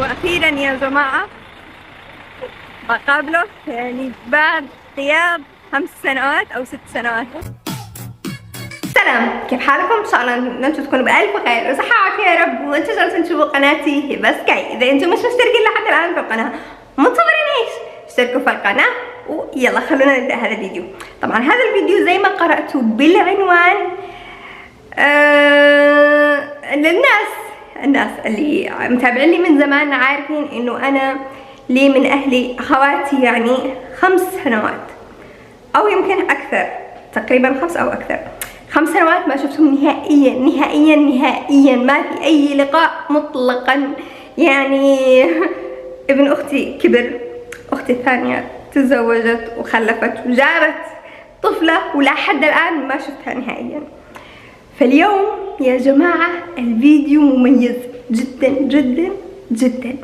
واخيرا يا جماعة بقابله يعني بعد غياب 5 سنوات او 6 سنوات. سلام، كيف حالكم؟ ان شاء الله ان انتم تكونوا بألف خير وصحة وعافية يا رب، وانتم جالسين تشوفوا قناتي هبة سكاي. اذا انتم مش مشتركين لحد الان في القناة منتظرين ايش؟ اشتركوا في القناة ويلا خلونا نبدأ هذا الفيديو. طبعا هذا الفيديو زي ما قرأتوا بالعنوان الناس اللي متابعيني من زمان عارفين انه انا لي من اهلي اخواتي يعني 5 سنوات او يمكن اكثر، تقريبا 5 او اكثر. 5 سنوات ما شفتهم نهائيا نهائيا نهائيا، ما في اي لقاء مطلقا. يعني ابن اختي كبر، اختي الثانية تزوجت وخلفت وجابت طفلة ولا حد الان ما شفتها نهائيا. فاليوم يا جماعة الفيديو مميز جدا جدا جدا.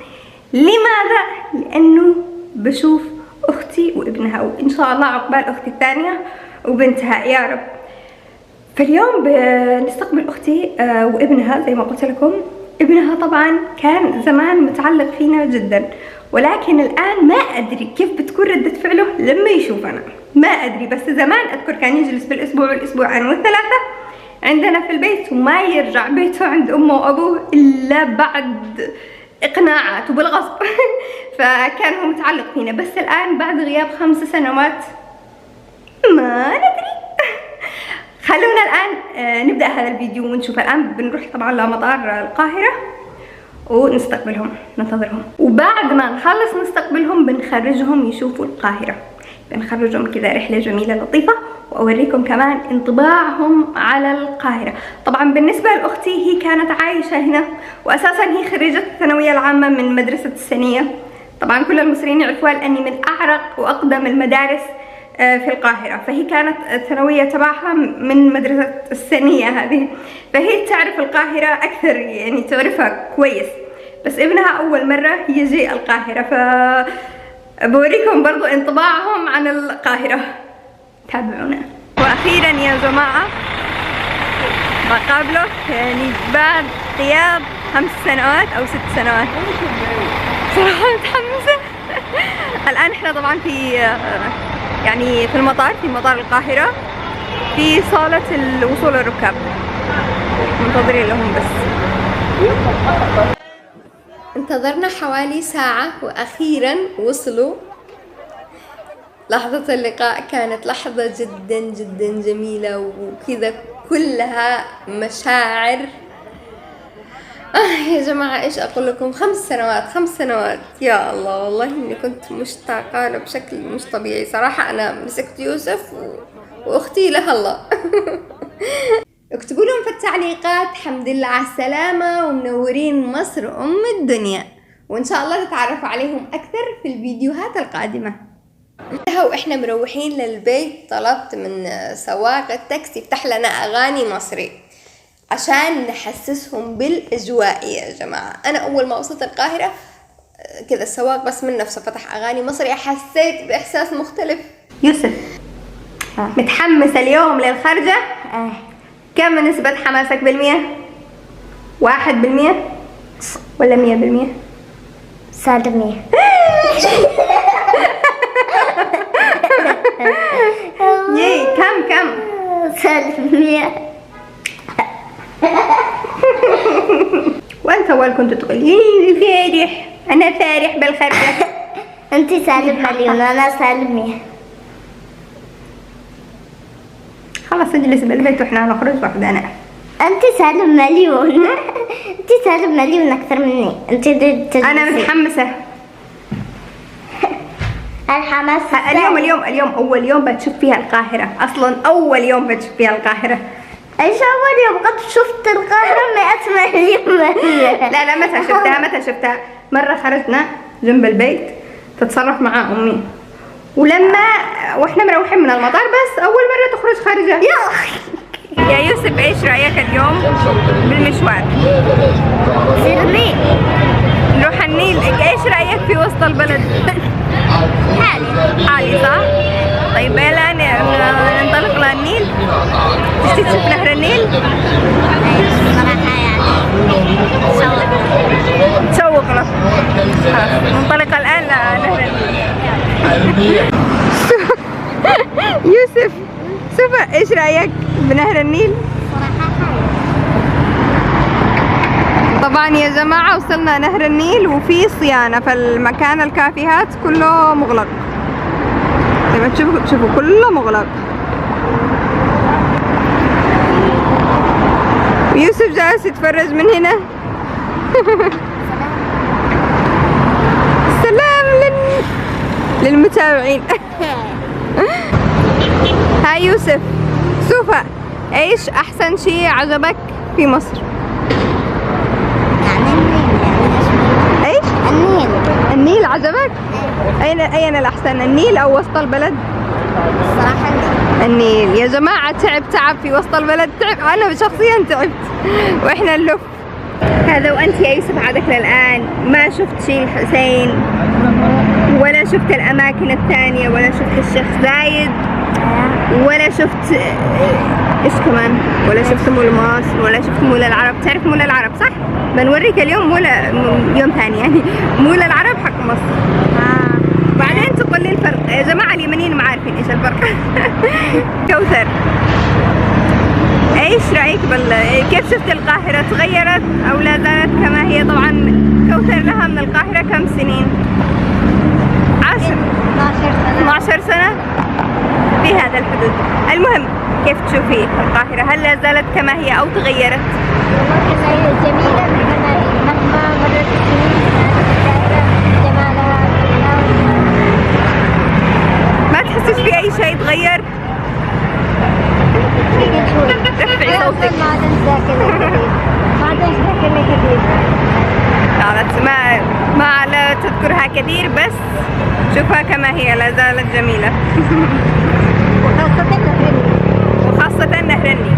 لماذا؟ لأنه بشوف أختي وابنها، وإن شاء الله عقبال أختي الثانية وبنتها يا رب. فاليوم بنستقبل أختي وابنها زي ما قلت لكم. ابنها طبعا كان زمان متعلق فينا جدا، ولكن الآن ما أدري كيف بتكون ردة فعله لما يشوفنا، ما أدري. بس زمان أذكر كان يجلس بالأسبوع والأسبوعين والثلاثة عندنا في البيت وما يرجع بيته عند أمه وأبوه إلا بعد إقناعات وبالغصب. فكان هو متعلق فينا. بس الآن بعد غياب 5 سنوات ما ندري. خلونا الآن نبدأ هذا الفيديو ونشوف. الآن بنروح طبعا لمطار القاهرة ونستقبلهم، ننتظرهم، وبعد ما نخلص نستقبلهم بنخرجهم يشوفوا القاهرة، بنخرجهم كذا رحلة جميلة لطيفة، وأوريكم كمان انطباعهم على القاهرة. طبعا بالنسبة لأختي هي كانت عايشة هنا، وأساسا هي خريجة الثانوية العامة من مدرسة السنية. طبعا كل المصريين يعرفوها لأني من أعرق وأقدم المدارس في القاهرة، فهي كانت الثانوية تبعها من مدرسة السنية هذه، فهي تعرف القاهرة أكثر، يعني تعرفها كويس. بس ابنها أول مرة يجي القاهرة، فبوريكم برضو انطباعهم عن القاهرة. تابعونا. واخيرا يا جماعة بقابله يعني بعد غياب 5 سنوات او 6 سنوات. صراحة متحمسة. الان احنا طبعا في يعني في المطار، في مطار القاهرة، في صالة الوصول الركاب، منتظرين لهم. بس انتظرنا حوالي ساعة واخيرا وصلوا. لحظة اللقاء كانت لحظة جدا جدا جميلة وكذا كلها مشاعر. يا جماعة ايش اقول لكم، 5 سنوات يا الله، والله اني كنت مشتاقة له بشكل مش طبيعي صراحة. انا مسكت يوسف واختي لها الله. اكتبوا لهم في التعليقات الحمد لله على السلامة ومنورين مصر الدنيا، وان شاء الله تتعرفوا عليهم اكثر في الفيديوهات القادمة. واحنا مروحين للبيت طلبت من سواق التاكسي يفتح لنا اغاني مصري عشان نحسسهم بالاجواء. يا جماعة انا اول ما وصلت القاهرة كذا السواق بس من نفسه فتح اغاني مصري، حسيت باحساس مختلف. يوسف متحمس اليوم للخرجة؟ كم نسبة حماسك بالمية؟ 1% ولا 100%؟ سالب 100. يي كم سالب 100. وانت اول كنت تقول فارح، انا فارح بالخرجة. انت سالب 1,000,000 انا سالب 100. خلاص اجلس بالبيت واحنا نخرج وحدنا. انت سالب 1,000,000. انت سالب 1,000,000 اكثر مني. انت انا متحمسة. الحماس اليوم اول يوم بتشوف فيها القاهرة، اصلا اول يوم بتشوف فيها القاهرة. ايش اول يوم؟ قد شفت القاهرة 100,000,000 مرة. لا متى شفتها؟ مرة خرجنا جنب البيت تتصرف مع امي، ولما واحنا مروحين من المطار بس اول مرة تخرج خارجة. يا يوسف ايش رأيك اليوم بالمشوار؟ في النيل. نروح النيل. ايش رأيك في وسط البلد؟ حالي صح؟ طيب يلا ننطلق للنيل. تشتي تشوف نهر النيل؟ صراحة يعني تسوق له. تسوق له. يوسف، شوف ايش رايك بنهر النيل؟ صراحة حلو. طبعا يا جماعة وصلنا نهر النيل وفي صيانة، فالمكان الكافيهات كله مغلق زي ما تشوفوا كله مغلق. ويوسف جالس يتفرج من هنا. سلام للمتابعين. هاي يوسف، شوف ايش احسن شيء عجبك في مصر؟ يعني النيل، يعني ايش؟ النيل. النيل عجبك؟ اين الاحسن، النيل او وسط البلد؟ الصراحة النيل يا جماعة. تعب في وسط البلد، تعب، انا شخصيا تعبت واحنا نلف. هذا وانت يا يوسف عادك للان ما شفت شيء الحسين، ولا شفت الاماكن الثانية، ولا شفت الشيخ زايد، ولا شفت ايش كمان، ولا شفت مول مصر، ولا شفت مول العرب. تعرف مول العرب صح؟ بنوريك اليوم يوم ثاني يعني مول العرب حق مصر. بعدين تقول لي الفرق يا جماعة، اليمنيين ما عارفين ايش الفرق. كوثر، ايش رأيك كيف شفت القاهرة؟ تغيرت او لا زالت كما هي؟ طبعا كوثر لها من القاهرة كم سنين؟ 12 سنة في هذا الحدود. المهم، كيف تشوفي القاهرة؟ هل لا زالت كما هي او تغيرت؟ والله جميلة مهما مرت السنين، جمالها ما تحسش في اي شيء تغير؟ رفعي صوتك. ما تنساك كثير. قالت ما لا تذكرها كثير، بس شوفها كما هي لا زالت جميلة. وخاصة نهر النيل.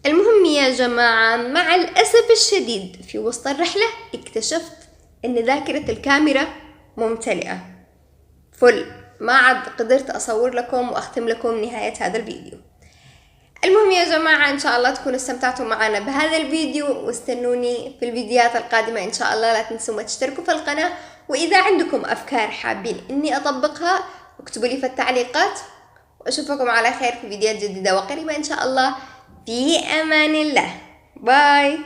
المهم يا جماعة، مع الأسف الشديد في وسط الرحلة اكتشفت ان ذاكرة الكاميرا ممتلئة فل، ما عاد قدرت أصور لكم وأختم لكم نهاية هذا الفيديو. المهم يا جماعة، إن شاء الله تكونوا استمتعتوا معنا بهذا الفيديو، واستنوني في الفيديوهات القادمة إن شاء الله. لا تنسوا ما تشتركوا في القناة، وإذا عندكم أفكار حابين إني أطبقها اكتبوا لي في التعليقات، وأشوفكم على خير في فيديوهات جديدة وقريبة إن شاء الله. في أمان الله، باي.